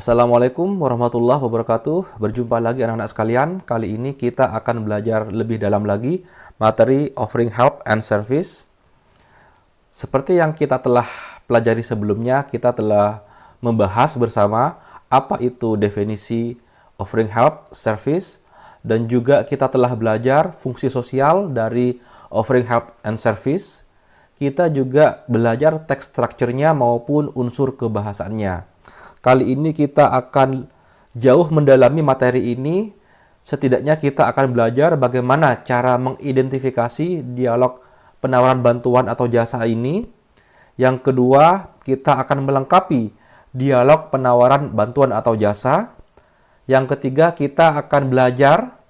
Assalamualaikum warahmatullahi wabarakatuh. Berjumpa lagi anak-anak sekalian. Kali ini kita akan belajar lebih dalam lagi materi offering help and service. Seperti yang kita telah pelajari sebelumnya, kita telah membahas bersama apa itu definisi offering help service, dan juga kita telah belajar fungsi sosial dari offering help and service. Kita juga belajar text structure-nya maupun unsur kebahasaannya. Kali ini kita akan jauh mendalami materi ini. Setidaknya kita akan belajar bagaimana cara mengidentifikasi dialog penawaran bantuan atau jasa ini. Yang kedua, kita akan melengkapi dialog penawaran bantuan atau jasa. Yang ketiga, kita akan belajar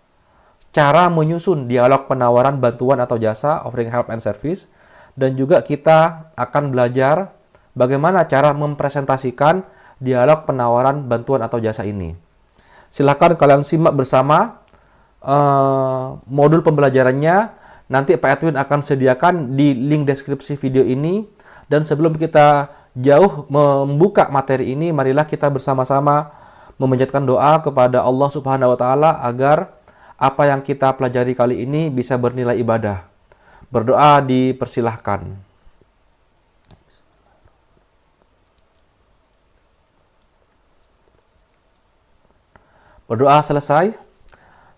cara menyusun dialog penawaran bantuan atau jasa, offering help and service. Dan juga kita akan belajar bagaimana cara mempresentasikan dialog penawaran bantuan atau jasa ini. Silakan kalian simak bersama modul pembelajarannya. Nanti Pak Edwin akan sediakan di link deskripsi video ini. Dan sebelum kita jauh membuka materi ini, marilah kita bersama-sama memanjatkan doa kepada Allah Subhanahu wa Ta'ala agar apa yang kita pelajari kali ini bisa bernilai ibadah. Berdoa dipersilahkan. Berdoa selesai.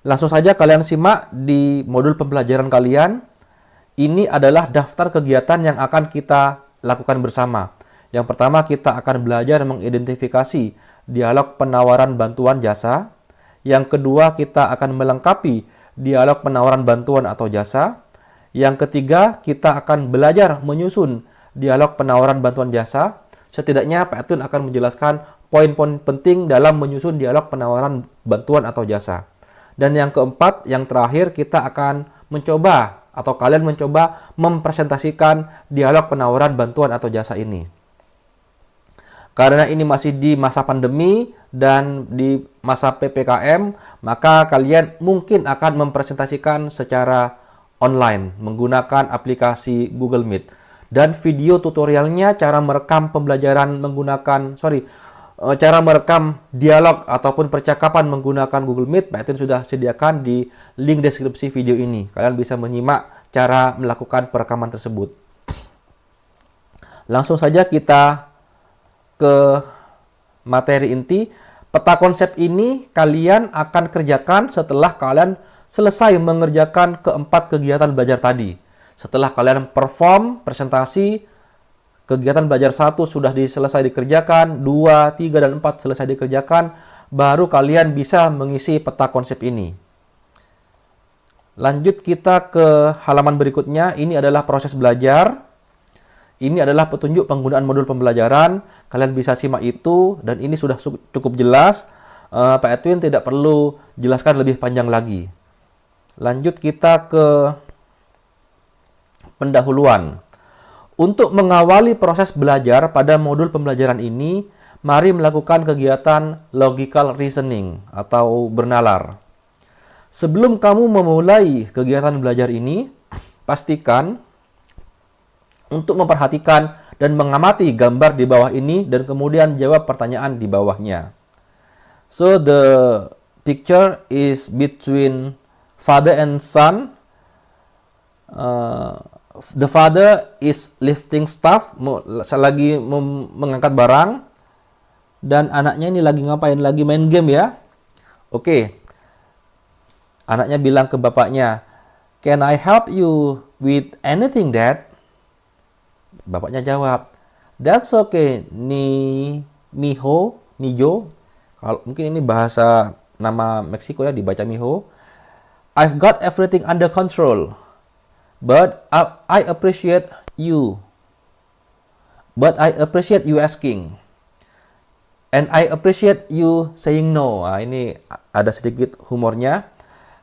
Langsung saja kalian simak di modul pembelajaran kalian. Ini adalah daftar kegiatan yang akan kita lakukan bersama. Yang pertama, kita akan belajar mengidentifikasi dialog penawaran bantuan jasa. Yang kedua, kita akan melengkapi dialog penawaran bantuan atau jasa. Yang ketiga, kita akan belajar menyusun dialog penawaran bantuan jasa. Setidaknya Pak Edwin akan menjelaskan poin-poin penting dalam menyusun dialog penawaran bantuan atau jasa. Dan yang keempat, yang terakhir, kita akan mencoba atau kalian mencoba mempresentasikan dialog penawaran bantuan atau jasa ini. Karena ini masih di masa pandemi dan di masa PPKM, maka kalian mungkin akan mempresentasikan secara online menggunakan aplikasi Google Meet. Dan video tutorialnya cara merekam pembelajaran cara merekam dialog ataupun percakapan menggunakan Google Meet, Pak Edwin sudah sediakan di link deskripsi video ini. Kalian bisa menyimak cara melakukan perekaman tersebut. Langsung saja kita ke materi inti. Peta konsep ini kalian akan kerjakan setelah kalian selesai mengerjakan keempat kegiatan belajar tadi. Setelah kalian perform presentasi, kegiatan belajar 1 sudah selesai dikerjakan, 2, 3, dan 4 selesai dikerjakan, baru kalian bisa mengisi peta konsep ini. Lanjut kita ke halaman berikutnya. Ini adalah proses belajar. Ini adalah petunjuk penggunaan modul pembelajaran. Kalian bisa simak itu, dan ini sudah cukup jelas. Pak Edwin tidak perlu jelaskan lebih panjang lagi. Lanjut kita ke pendahuluan. Untuk mengawali proses belajar pada modul pembelajaran ini, mari melakukan kegiatan logical reasoning atau bernalar. Sebelum kamu memulai kegiatan belajar ini, pastikan untuk memperhatikan dan mengamati gambar di bawah ini dan kemudian jawab pertanyaan di bawahnya. So the picture is between father and son. The father is lifting stuff, lagi mengangkat barang, dan anaknya ini lagi ngapain? Lagi main game ya. Oke. Anaknya bilang ke bapaknya, "Can I help you with anything, Dad?" Bapaknya jawab, "That's okay, mijo." Kalau mungkin ini bahasa nama Meksiko ya, dibaca mijo. "I've got everything under control. But I appreciate you. But I appreciate you asking. And I appreciate you saying no." Nah, ini ada sedikit humornya.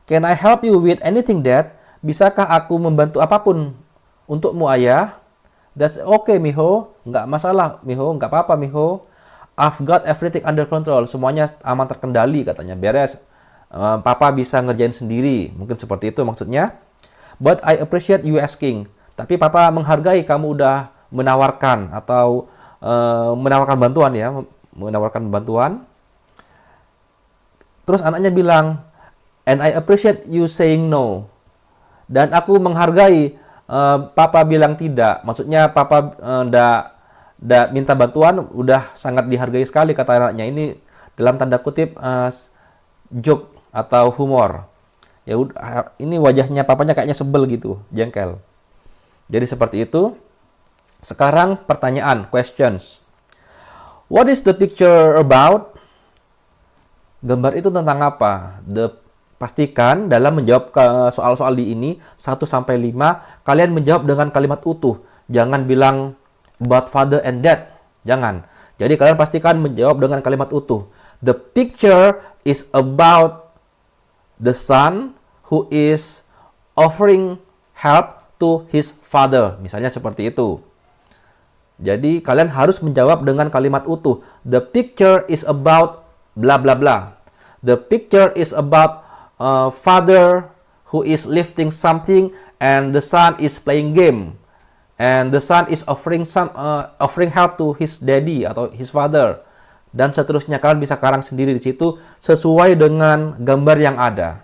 "Can I help you with anything, Dad?" Bisakah aku membantu apapun untukmu, ayah? "That's okay, mijo." Nggak masalah, mijo. Nggak apa-apa, mijo. "I've got everything under control." Semuanya aman terkendali, katanya. Beres. Papa bisa ngerjain sendiri. Mungkin seperti itu maksudnya. "But I appreciate you asking." Tapi papa menghargai kamu udah menawarkan atau menawarkan bantuan ya, menawarkan bantuan. Terus anaknya bilang, and I appreciate you saying no. Dan aku menghargai papa bilang tidak. Maksudnya papa ndak minta bantuan, udah sangat dihargai sekali kata anaknya. Ini dalam tanda kutip joke atau humor. Ya udah, ini wajahnya papanya kayaknya sebel gitu, jengkel. Jadi seperti itu. Sekarang pertanyaan, questions. What is the picture about? Gambar itu tentang apa? Pastikan dalam menjawab soal-soal di ini 1 sampai 5, kalian menjawab dengan kalimat utuh. Jangan bilang about father and dad. Jangan. Jadi kalian pastikan menjawab dengan kalimat utuh. The picture is about the son who is offering help to his father. Misalnya seperti itu. Jadi kalian harus menjawab dengan kalimat utuh. The picture is about bla bla bla. The picture is about father who is lifting something and the son is playing game. And the son is offering help to his daddy atau his father. Dan seterusnya, kalian bisa karang sendiri di situ sesuai dengan gambar yang ada.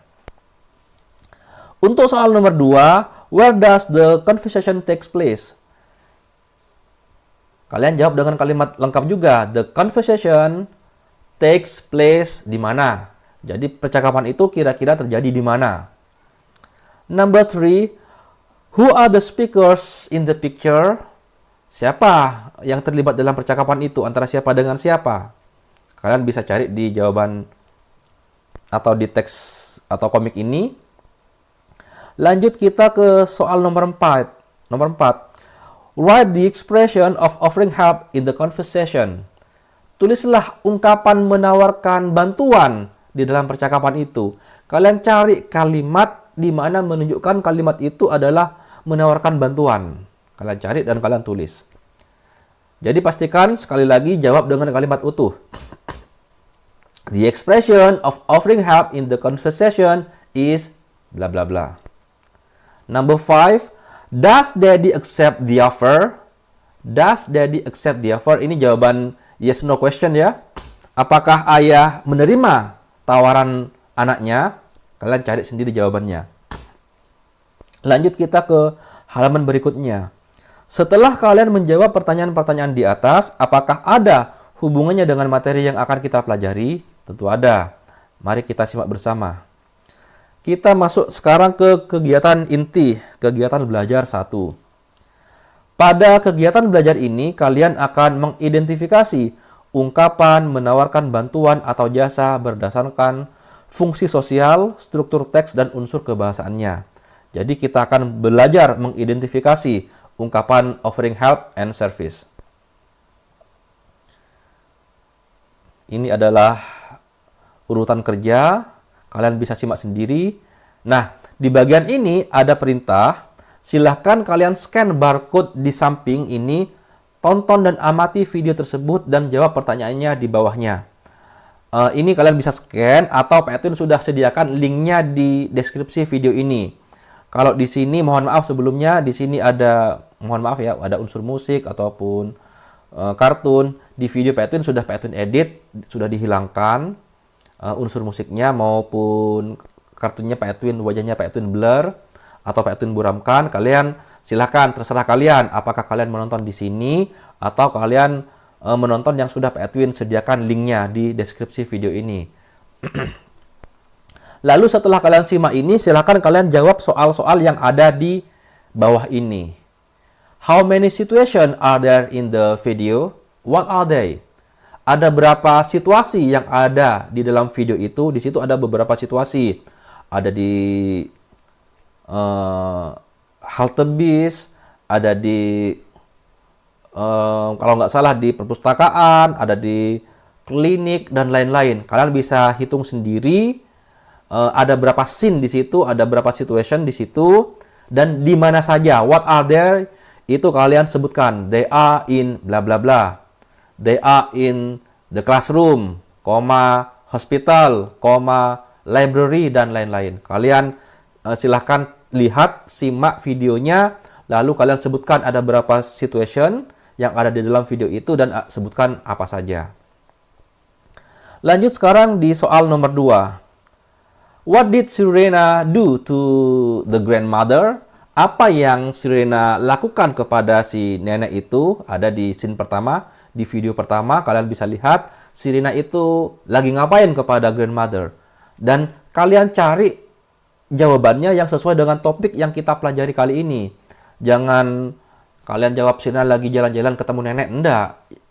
Untuk soal nomor 2, where does the conversation takes place? Kalian jawab dengan kalimat lengkap juga. The conversation takes place di mana? Jadi percakapan itu kira-kira terjadi di mana? Number 3, who are the speakers in the picture? Siapa yang terlibat dalam percakapan itu? Antara siapa dengan siapa? Kalian bisa cari di jawaban atau di teks atau komik ini. Lanjut kita ke soal nomor 4. Nomor 4. Write the expression of offering help in the conversation. Tulislah ungkapan menawarkan bantuan di dalam percakapan itu. Kalian cari kalimat di mana menunjukkan kalimat itu adalah menawarkan bantuan. Kalian cari dan kalian tulis. Jadi pastikan sekali lagi jawab dengan kalimat utuh. The expression of offering help in the conversation is bla bla bla. Number 5. Does daddy accept the offer? Does daddy accept the offer? Ini jawaban yes no question ya. Apakah ayah menerima tawaran anaknya? Kalian cari sendiri jawabannya. Lanjut kita ke halaman berikutnya. Setelah kalian menjawab pertanyaan-pertanyaan di atas, apakah ada hubungannya dengan materi yang akan kita pelajari? Tentu ada. Mari kita simak bersama. Kita masuk sekarang ke kegiatan inti, kegiatan belajar 1. Pada kegiatan belajar ini, kalian akan mengidentifikasi ungkapan menawarkan bantuan atau jasa berdasarkan fungsi sosial, struktur teks, dan unsur kebahasaannya. Jadi kita akan belajar mengidentifikasi ungkapan offering help and service. Ini adalah urutan kerja. Kalian bisa simak sendiri. Nah, di bagian ini ada perintah. Silahkan kalian scan barcode di samping ini, tonton dan amati video tersebut, dan jawab pertanyaannya di bawahnya. Ini kalian bisa scan atau Pak Edwin sudah sediakan linknya di deskripsi video ini. Kalau di sini, mohon maaf sebelumnya, di sini ada, mohon maaf ya, ada unsur musik ataupun kartun. Di video Pak Edwin sudah Pak Edwin edit, sudah dihilangkan unsur musiknya maupun kartunya Pak Edwin, wajahnya Pak Edwin blur atau Pak Edwin buramkan. Kalian silahkan, terserah kalian apakah kalian menonton di sini atau kalian menonton yang sudah Pak Edwin sediakan linknya di deskripsi video ini. Lalu setelah kalian simak ini, silahkan kalian jawab soal-soal yang ada di bawah ini. How many situations are there in the video? What are they? Ada berapa situasi yang ada di dalam video itu? Di situ ada beberapa situasi. Ada di halte bis, ada di kalau nggak salah di perpustakaan, ada di klinik dan lain-lain. Kalian bisa hitung sendiri. Ada berapa scene di situ, ada berapa situation di situ, dan di mana saja. What are there? Itu kalian sebutkan. They are in bla bla bla. They are in the classroom, hospital, library, dan lain-lain. Kalian silahkan lihat, simak videonya, lalu kalian sebutkan ada berapa situation yang ada di dalam video itu dan sebutkan apa saja. Lanjut sekarang di soal nomor 2. What did Serena do to the grandmother? Apa yang Serena lakukan kepada si nenek itu? Ada di scene pertama, di video pertama, kalian bisa lihat Serena itu lagi ngapain kepada grandmother. Dan kalian cari jawabannya yang sesuai dengan topik yang kita pelajari kali ini. Jangan kalian jawab Serena lagi jalan-jalan ketemu nenek. Enggak.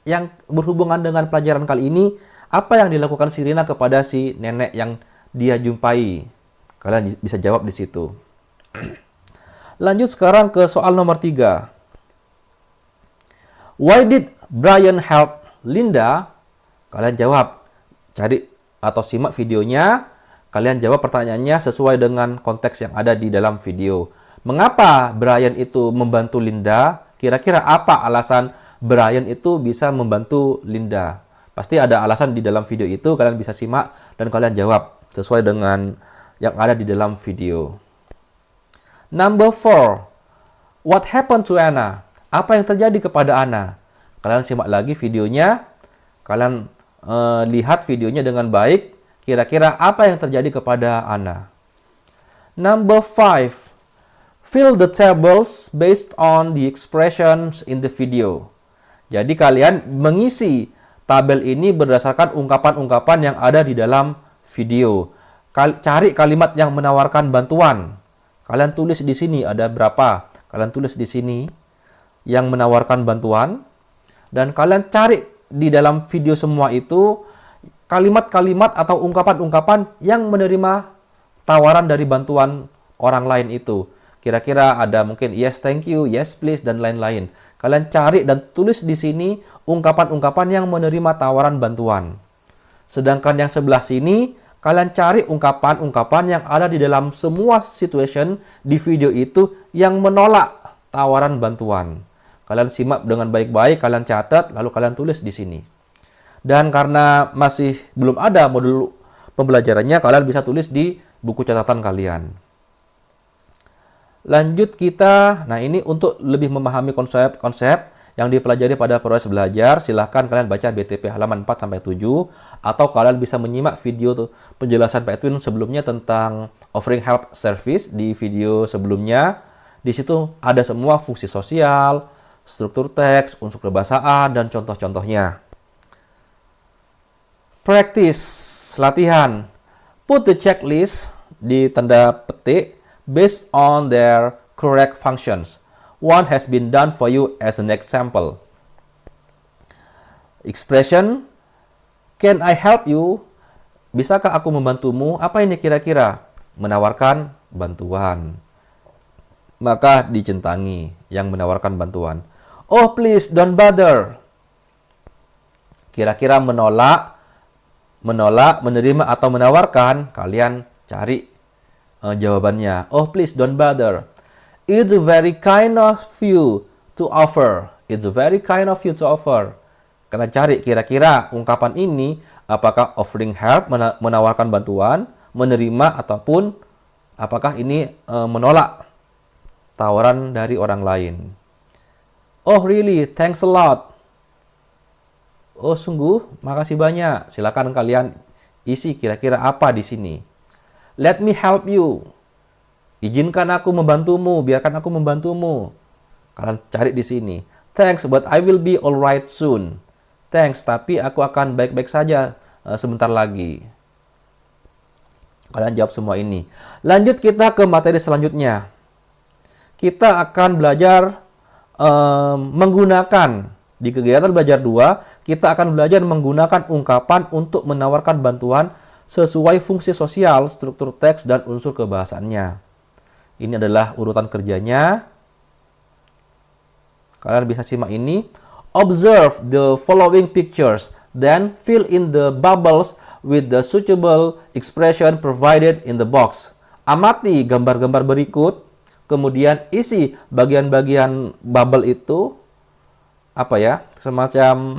Yang berhubungan dengan pelajaran kali ini, apa yang dilakukan Serena kepada si nenek yang dia jumpai. Kalian bisa jawab di situ. Lanjut sekarang ke soal nomor 3. Why did Brian help Linda? Kalian jawab. Cari atau simak videonya. Kalian jawab pertanyaannya sesuai dengan konteks yang ada di dalam video. Mengapa Brian itu membantu Linda? Kira-kira apa alasan Brian itu bisa membantu Linda? Pasti ada alasan di dalam video itu. Kalian bisa simak dan kalian jawab sesuai dengan yang ada di dalam video. Number 4. What happened to Anna? Apa yang terjadi kepada Anna? Kalian simak lagi videonya. Kalian lihat videonya dengan baik. Kira-kira apa yang terjadi kepada Anna? Number 5. Fill the tables based on the expressions in the video. Jadi kalian mengisi tabel ini berdasarkan ungkapan-ungkapan yang ada di dalam video. Cari kalimat yang menawarkan bantuan. Kalian tulis di sini ada berapa. Kalian tulis di sini yang menawarkan bantuan. Dan kalian cari di dalam video semua itu kalimat-kalimat atau ungkapan-ungkapan yang menerima tawaran dari bantuan orang lain itu. Kira-kira ada mungkin yes, thank you, yes, please, dan lain-lain. Kalian cari dan tulis di sini ungkapan-ungkapan yang menerima tawaran bantuan. Sedangkan yang sebelah sini, kalian cari ungkapan-ungkapan yang ada di dalam semua situation di video itu yang menolak tawaran bantuan. Kalian simak dengan baik-baik, kalian catat, lalu kalian tulis di sini. Dan karena masih belum ada modul pembelajarannya, kalian bisa tulis di buku catatan kalian. Lanjut kita, nah ini untuk lebih memahami konsep-konsep yang dipelajari pada proses belajar, silahkan kalian baca BTP halaman 4-7, atau kalian bisa menyimak video penjelasan Pak Edwin sebelumnya tentang offering help service di video sebelumnya. Di situ ada semua fungsi sosial, struktur teks, unsur kebahasaan, dan contoh-contohnya. Practice, latihan. Put the checklist di tanda petik based on their correct functions. One has been done for you as an example. Expression, can I help you? Bisakah aku membantumu? Apa ini kira-kira? Menawarkan bantuan. Maka dicentangi yang menawarkan bantuan. Oh, please don't bother. Kira-kira menolak, menerima atau menawarkan, kalian cari jawabannya. Oh, please don't bother. It's very kind of you to offer. It's very kind of you to offer. Kalian cari kira-kira ungkapan ini apakah offering help, menawarkan bantuan, menerima, ataupun apakah ini menolak tawaran dari orang lain. Oh, really? Thanks a lot. Oh, sungguh? Makasih banyak. Silakan kalian isi kira-kira apa di sini. Let me help you. Izinkan aku membantumu, biarkan aku membantumu. Kalian cari di sini. Thanks, but I will be alright soon. Thanks, tapi aku akan baik-baik saja sebentar lagi. Kalian jawab semua ini. Lanjut kita ke materi selanjutnya. Kita akan belajar menggunakan, di kegiatan belajar 2, kita akan belajar menggunakan ungkapan untuk menawarkan bantuan sesuai fungsi sosial, struktur teks, dan unsur kebahasaannya. Ini adalah urutan kerjanya. Kalian bisa simak ini. Observe the following pictures, then fill in the bubbles with the suitable expression provided in the box. Amati gambar-gambar berikut, kemudian isi bagian-bagian bubble itu, apa ya, semacam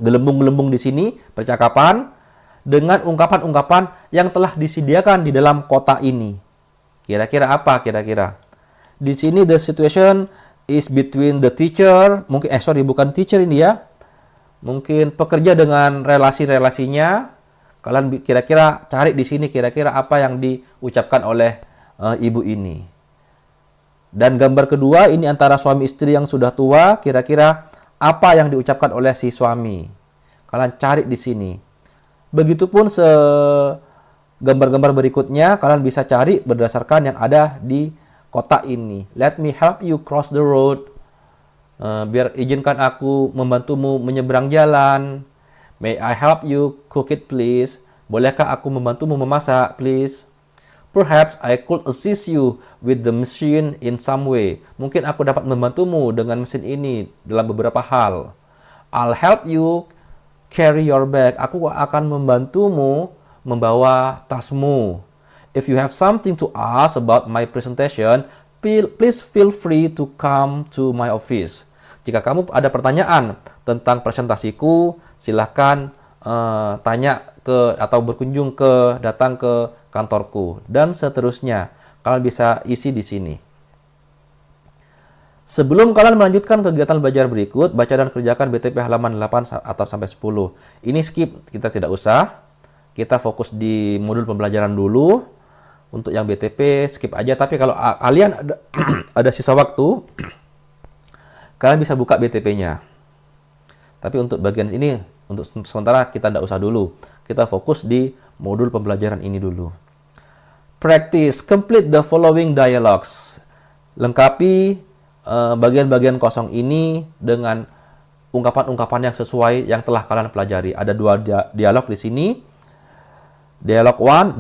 gelembung-gelembung di sini, percakapan, dengan ungkapan-ungkapan yang telah disediakan di dalam kotak ini. Kira-kira apa kira-kira? Di sini the situation is between the teacher, mungkin bukan teacher ini ya. Mungkin pekerja dengan relasi-relasinya, Kalian kira-kira cari di sini kira-kira apa yang diucapkan oleh ibu ini. Dan gambar kedua ini antara suami istri yang sudah tua, kira-kira apa yang diucapkan oleh si suami. Kalian cari di sini. Begitupun gambar-gambar berikutnya kalian bisa cari berdasarkan yang ada di kotak ini. Let me help you cross the road. Izinkan aku membantumu menyeberang jalan. May I help you cook it please? Bolehkah aku membantumu memasak please? Perhaps I could assist you with the machine in some way. Mungkin aku dapat membantumu dengan mesin ini dalam beberapa hal. I'll help you carry your bag. Aku akan membantumu membawa tasmu. If you have something to ask about my presentation, please feel free to come to my office. Jika kamu ada pertanyaan tentang presentasiku, silahkan tanya atau datang ke kantorku, dan seterusnya. Kalian bisa isi di sini. Sebelum kalian melanjutkan kegiatan belajar berikut, baca dan kerjakan BTP halaman 8 atau sampai 10. Ini skip, kita tidak usah. Kita fokus di modul pembelajaran dulu. Untuk yang BTP skip aja, tapi kalau kalian ada sisa waktu, kalian bisa buka BTP-nya. Tapi untuk bagian ini, untuk sementara kita tidak usah dulu. Kita fokus di modul pembelajaran ini dulu. Practice, complete the following dialogues. Lengkapi bagian-bagian kosong ini dengan ungkapan-ungkapan yang sesuai yang telah kalian pelajari. Ada 2 dialog di sini. Dialog 1,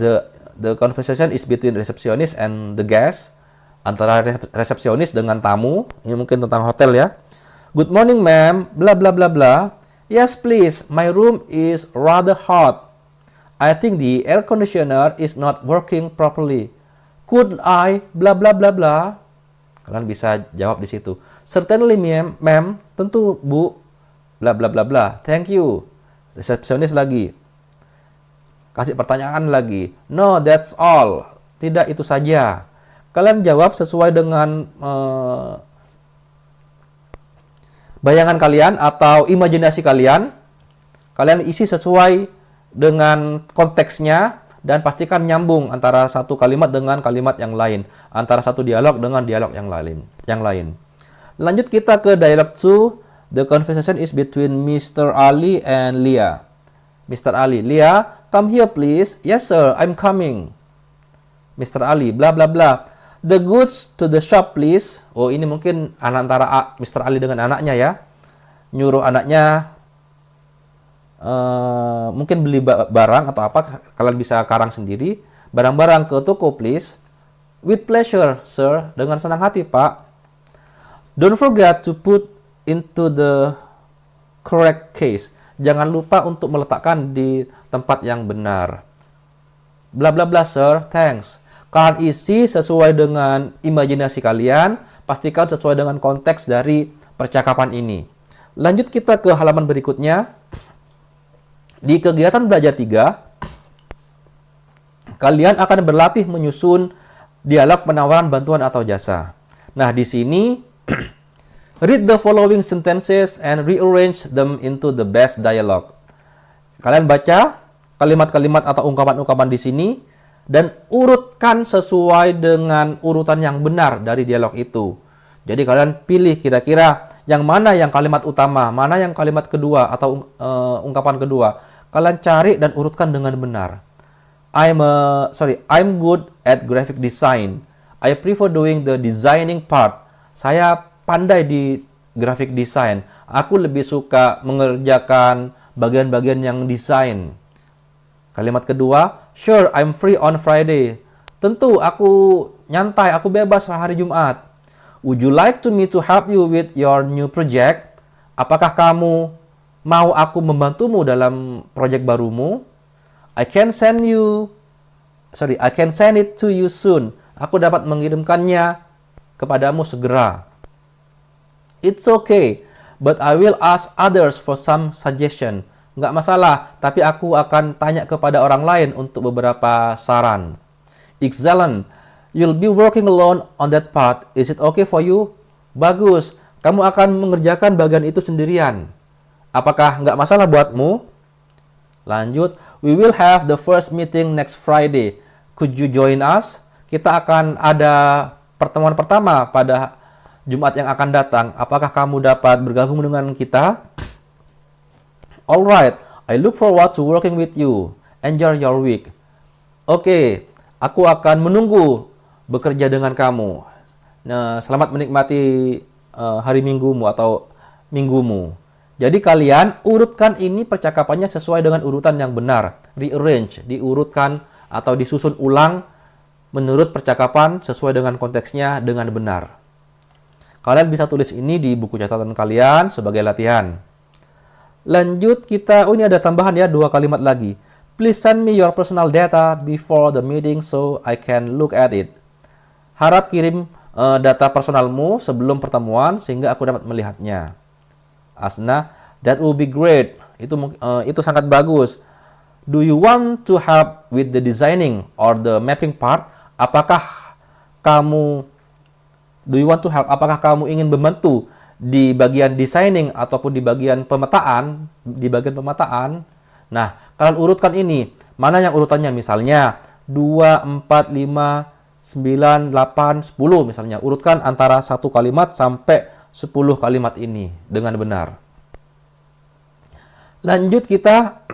the conversation is between receptionist and the guest. Antara resepsionis dengan tamu. Ini mungkin tentang hotel ya. Good morning, ma'am. Bla bla bla bla. Yes, please. My room is rather hot. I think the air conditioner is not working properly. Could I bla bla bla bla? Kalian bisa jawab di situ. Certainly, ma'am. Tentu, Bu. Bla bla bla bla. Thank you. Resepsionis lagi. Kasih pertanyaan lagi. No, that's all. Tidak, itu saja. Kalian jawab sesuai dengan bayangan kalian atau imajinasi kalian. Kalian isi sesuai dengan konteksnya dan pastikan nyambung antara satu kalimat dengan kalimat yang lain, antara satu dialog dengan dialog yang lain. Lanjut kita ke dialog 2. The conversation is between Mr. Ali and Leah. Mr. Ali, Leah, come here please. Yes sir, I'm coming. Mr. Ali, bla bla bla. The goods to the shop please. Oh, ini mungkin antara Mr. Ali dengan anaknya ya. Nyuruh anaknya mungkin beli barang atau apa. Kalian bisa karang sendiri. Barang-barang ke toko please. With pleasure, sir. Dengan senang hati, Pak. Don't forget to put into the correct case. Jangan lupa untuk meletakkan di tempat yang benar. Bla bla bla, sir. Thanks. Kalian isi sesuai dengan imajinasi kalian, pastikan sesuai dengan konteks dari percakapan ini. Lanjut kita ke halaman berikutnya. Di kegiatan belajar 3, kalian akan berlatih menyusun dialog penawaran bantuan atau jasa. Nah, di sini read the following sentences and rearrange them into the best dialogue. Kalian baca kalimat-kalimat atau ungkapan-ungkapan di sini dan urutkan sesuai dengan urutan yang benar dari dialog itu. Jadi kalian pilih kira-kira yang mana yang kalimat utama, mana yang kalimat kedua atau ungkapan kedua. Kalian cari dan urutkan dengan benar. I'm good at graphic design. I prefer doing the designing part. Saya pandai di graphic design. Aku lebih suka mengerjakan bagian-bagian yang desain. Kalimat kedua, sure, I'm free on Friday. Tentu, aku nyantai, aku bebas hari Jumat. Would you like me to help you with your new project? Apakah kamu mau aku membantumu dalam proyek barumu? I can send it to you soon. Aku dapat mengirimkannya kepadamu segera. It's okay, but I will ask others for some suggestion. Nggak masalah, tapi aku akan tanya kepada orang lain untuk beberapa saran. Excellent. You'll be working alone on that part. Is it okay for you? Bagus. Kamu akan mengerjakan bagian itu sendirian. Apakah nggak masalah buatmu? Lanjut, we will have the first meeting next Friday. Could you join us? Kita akan ada pertemuan pertama pada Jumat yang akan datang. Apakah kamu dapat bergabung dengan kita? Alright, I look forward to working with you. Enjoy your week. Oke, aku akan menunggu bekerja dengan kamu. Nah, selamat menikmati hari minggumu atau minggumu. Jadi kalian urutkan ini percakapannya sesuai dengan urutan yang benar. Rearrange, diurutkan atau disusun ulang menurut percakapan sesuai dengan konteksnya dengan benar. Kalian bisa tulis ini di buku catatan kalian sebagai latihan. Lanjut kita, ini ada tambahan ya, 2 kalimat lagi. Please send me your personal data before the meeting so I can look at it. Harap kirim data personalmu sebelum pertemuan sehingga aku dapat melihatnya. Asna, that will be great. Itu sangat bagus. Do you want to help with the designing or the mapping part? Apakah kamu ingin membantu di bagian designing ataupun di bagian pemetaan? Nah, kalian urutkan ini. Mana yang urutannya? Misalnya 2, 4, 5, 9, 8, 10 misalnya. Urutkan antara 1 kalimat sampai 10 kalimat ini dengan benar. Lanjut kita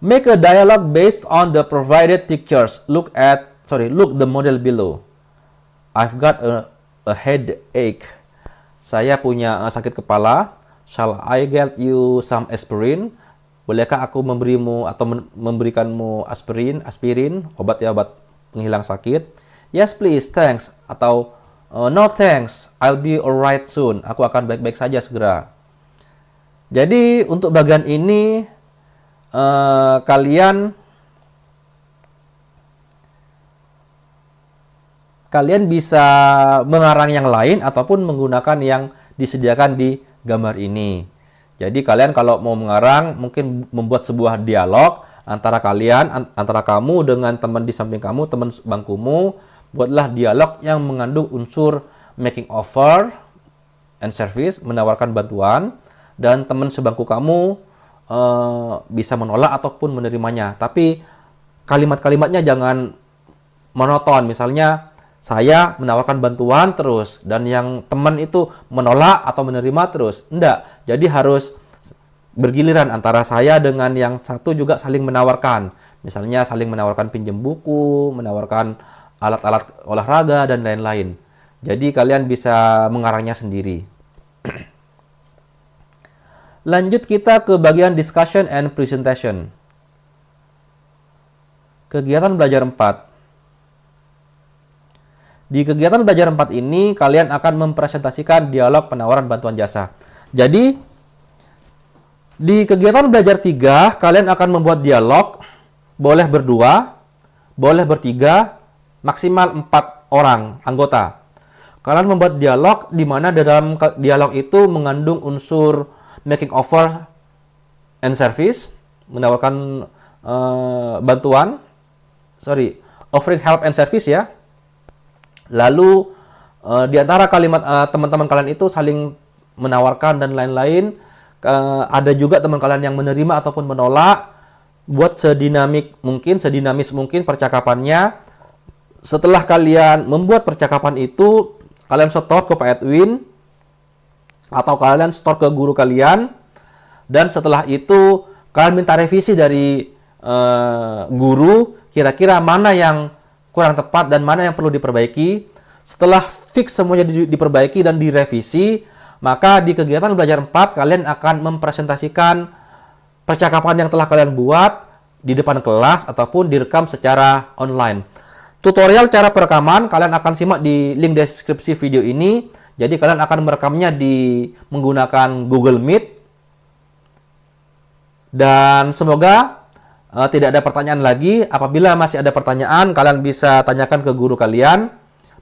make a dialogue based on the provided pictures. Look the model below. I've got a headache. Saya punya sakit kepala. Shall I get you some aspirin? Bolehkah aku memberikanmu aspirin, obat penghilang sakit? Yes please, thanks. Atau no thanks, I'll be alright soon. Aku akan baik-baik saja segera. Jadi untuk bagian ini kalian bisa mengarang yang lain ataupun menggunakan yang disediakan di gambar ini. Jadi kalian kalau mau mengarang mungkin membuat sebuah dialog antara kamu dengan teman di samping kamu, teman bangkumu. Buatlah dialog yang mengandung unsur making offer and service, menawarkan bantuan, dan teman sebangku kamu bisa menolak ataupun menerimanya. Tapi kalimat-kalimatnya jangan monoton. Misalnya, saya menawarkan bantuan terus, dan yang teman itu menolak atau menerima terus. Enggak, jadi harus bergiliran antara saya dengan yang satu juga saling menawarkan. Misalnya saling menawarkan pinjam buku, menawarkan alat-alat olahraga, dan lain-lain. Jadi kalian bisa mengarangnya sendiri. Lanjut kita ke bagian discussion and presentation. Kegiatan belajar 4. Di kegiatan belajar 4 ini, kalian akan mempresentasikan dialog penawaran bantuan jasa. Jadi, di kegiatan belajar 3, kalian akan membuat dialog, boleh berdua, boleh bertiga, maksimal 4 orang anggota. Kalian membuat dialog di mana dalam dialog itu mengandung unsur making offer and service, menawarkan offering help and service ya. Lalu di antara kalimat teman-teman kalian itu saling menawarkan dan lain-lain. Ada juga teman kalian yang menerima ataupun menolak. Buat sedinamis mungkin percakapannya. Setelah kalian membuat percakapan itu, kalian setor ke Pak Edwin atau kalian setor ke guru kalian, dan setelah itu kalian minta revisi dari guru, kira-kira mana yang kurang tepat dan mana yang perlu diperbaiki. Setelah fix semuanya diperbaiki dan direvisi, maka di kegiatan belajar 4 kalian akan mempresentasikan percakapan yang telah kalian buat di depan kelas ataupun direkam secara online. Tutorial cara perekaman kalian akan simak di link deskripsi video ini. Jadi kalian akan merekamnya menggunakan Google Meet. Dan semoga tidak ada pertanyaan lagi. Apabila masih ada pertanyaan, kalian bisa tanyakan ke guru kalian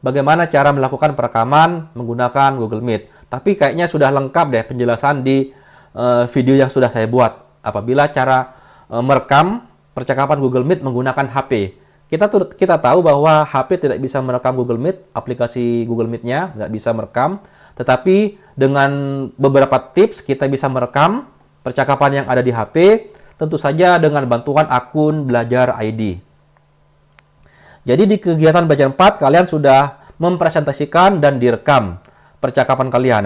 bagaimana cara melakukan perekaman menggunakan Google Meet. Tapi kayaknya sudah lengkap deh penjelasan di video yang sudah saya buat. Apabila cara merekam percakapan Google Meet menggunakan HP. Kita tahu bahwa HP tidak bisa merekam Google Meet, aplikasi Google Meet-nya nggak bisa merekam. Tetapi dengan beberapa tips kita bisa merekam percakapan yang ada di HP, Tentu saja dengan bantuan akun Belajar ID. Jadi di kegiatan belajar 4, kalian sudah mempresentasikan dan direkam percakapan kalian.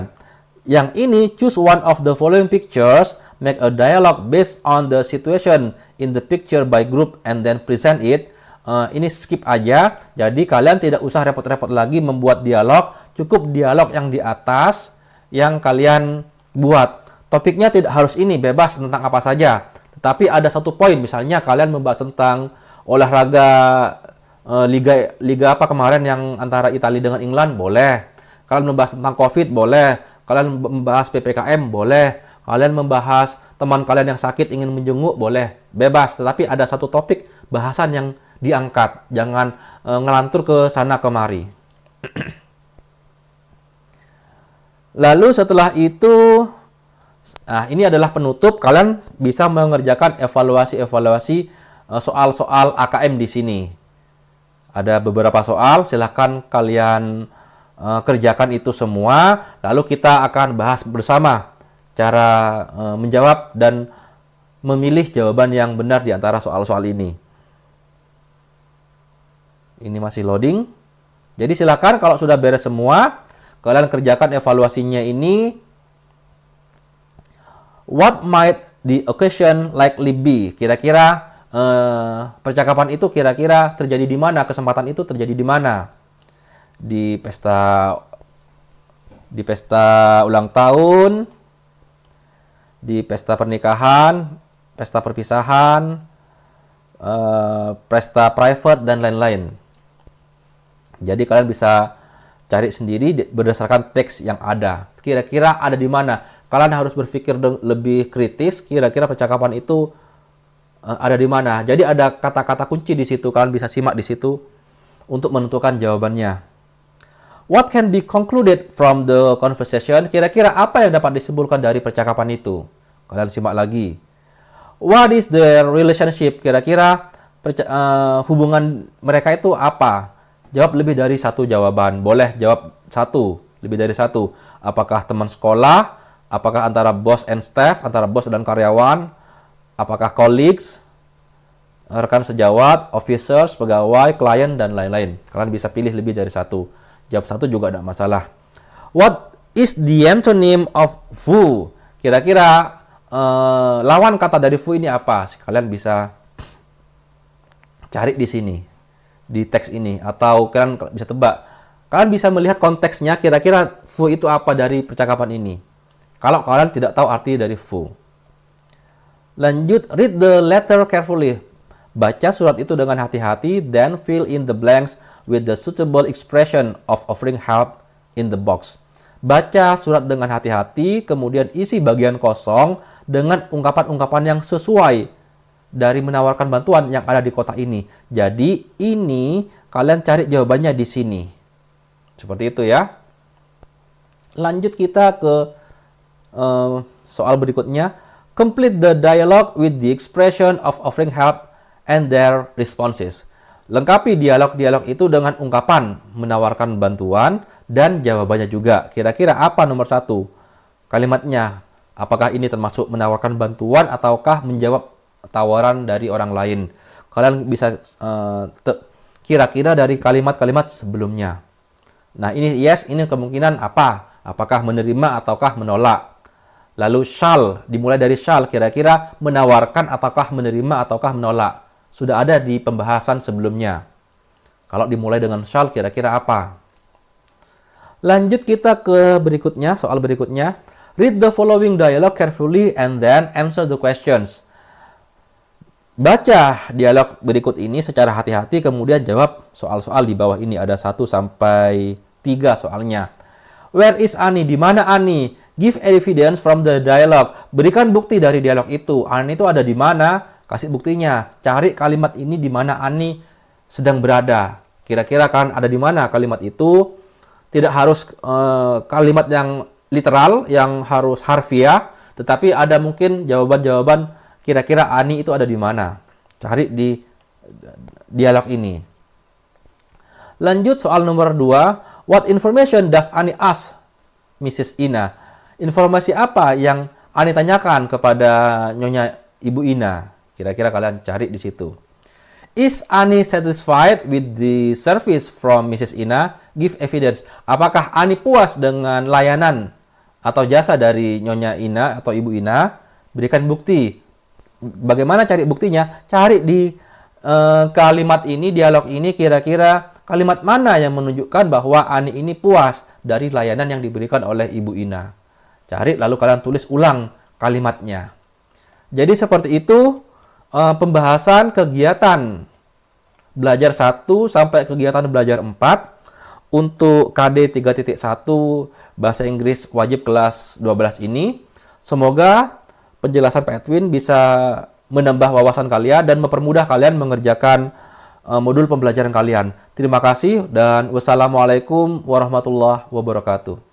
Yang ini, choose one of the following pictures, make a dialogue based on the situation in the picture by group, and then present it. Ini skip aja, jadi kalian tidak usah repot-repot lagi membuat dialog, cukup dialog yang di atas yang kalian buat. Topiknya tidak harus ini, bebas tentang apa saja. Tetapi ada satu poin, misalnya kalian membahas tentang olahraga liga apa kemarin yang antara Italia dengan England, boleh. Kalian membahas tentang COVID, boleh. Kalian membahas PPKM, boleh. Kalian membahas teman kalian yang sakit ingin menjenguk, boleh. Bebas, tetapi ada satu topik bahasan yang diangkat. Jangan ngelantur ke sana kemari. Lalu setelah itu, nah ini adalah penutup. Kalian bisa mengerjakan evaluasi-evaluasi soal-soal AKM di sini. Ada beberapa soal, silahkan kalian kerjakan itu semua. Lalu kita akan bahas bersama cara menjawab dan memilih jawaban yang benar di antara soal-soal ini. Ini masih loading. Jadi silakan kalau sudah beres semua, kalian kerjakan evaluasinya ini. What might the occasion likely be? Kira-kira percakapan itu kira-kira terjadi di mana? Kesempatan itu terjadi di mana? Di pesta ulang tahun, di pesta pernikahan, pesta perpisahan, pesta private, dan lain-lain. Jadi kalian bisa cari sendiri berdasarkan teks yang ada. Kira-kira ada di mana? Kalian harus berpikir lebih kritis, kira-kira percakapan itu ada di mana. Jadi ada kata-kata kunci di situ, kalian bisa simak di situ untuk menentukan jawabannya. What can be concluded from the conversation? Kira-kira apa yang dapat disimpulkan dari percakapan itu? Kalian simak lagi. What is the relationship? Kira-kira hubungan mereka itu apa? Jawab lebih dari satu jawaban. Boleh jawab satu, lebih dari satu. Apakah teman sekolah? Apakah antara boss and staff? Antara bos dan karyawan? Apakah colleagues? Rekan sejawat? Officers? Pegawai? Klien? Dan lain-lain. Kalian bisa pilih lebih dari satu. Jawab satu juga tidak masalah. What is the antonym of foo? Kira-kira lawan kata dari foo ini apa? Kalian bisa cari di sini, di teks ini, atau kalian bisa tebak. Kalian bisa melihat konteksnya, kira-kira foo itu apa dari percakapan ini. Kalau kalian tidak tahu arti dari foo. Lanjut, read the letter carefully. Baca surat itu dengan hati-hati, then fill in the blanks with the suitable expression of offering help in the box. Baca surat dengan hati-hati, kemudian isi bagian kosong dengan ungkapan-ungkapan yang sesuai dari menawarkan bantuan yang ada di kota ini. Jadi ini kalian cari jawabannya di sini. Seperti itu ya. Lanjut kita ke soal berikutnya. Complete the dialogue with the expression of offering help and their responses. Lengkapi dialog-dialog itu dengan ungkapan menawarkan bantuan dan jawabannya juga. Kira-kira apa nomor 1? Kalimatnya. Apakah ini termasuk menawarkan bantuan ataukah menjawab tawaran dari orang lain? Kalian bisa kira-kira dari kalimat-kalimat sebelumnya. Nah, ini yes, ini kemungkinan apa? Apakah menerima ataukah menolak? Lalu shall, dimulai dari shall, kira-kira menawarkan ataukah menerima ataukah menolak? Sudah ada di pembahasan sebelumnya. Kalau dimulai dengan shall, kira-kira apa? Lanjut kita ke berikutnya, soal berikutnya. Read the following dialogue carefully and then answer the questions. Baca dialog berikut ini secara hati-hati, kemudian jawab soal-soal di bawah ini. Ada 1 sampai 3 soalnya. Where is Ani? Di mana Ani? Give evidence from the dialogue. Berikan bukti dari dialog itu. Ani itu ada di mana? Kasih buktinya. Cari kalimat ini di mana Ani sedang berada. Kira-kira kan ada di mana kalimat itu? Tidak harus kalimat yang literal, yang harus harfiah, tetapi ada mungkin jawaban-jawaban kira-kira Ani itu ada di mana. Cari di dialog ini. Lanjut soal nomor 2. What information does Ani ask Mrs. Ina? Informasi apa yang Ani tanyakan kepada Nyonya Ibu Ina. Kira-kira kalian cari di situ. Is Ani satisfied with the service from Mrs. Ina? Give evidence. Apakah Ani puas dengan layanan atau jasa dari Nyonya Ina atau Ibu Ina? Berikan bukti. Bagaimana cari buktinya? Cari di kalimat ini, dialog ini, kira-kira kalimat mana yang menunjukkan bahwa Ani ini puas dari layanan yang diberikan oleh Ibu Ina. Cari, lalu kalian tulis ulang kalimatnya. Jadi seperti itu pembahasan kegiatan belajar 1 sampai kegiatan belajar 4 untuk KD 3.1 Bahasa Inggris Wajib kelas 12 ini. Semoga penjelasan Pak Edwin bisa menambah wawasan kalian dan mempermudah kalian mengerjakan modul pembelajaran kalian. Terima kasih dan wassalamualaikum warahmatullahi wabarakatuh.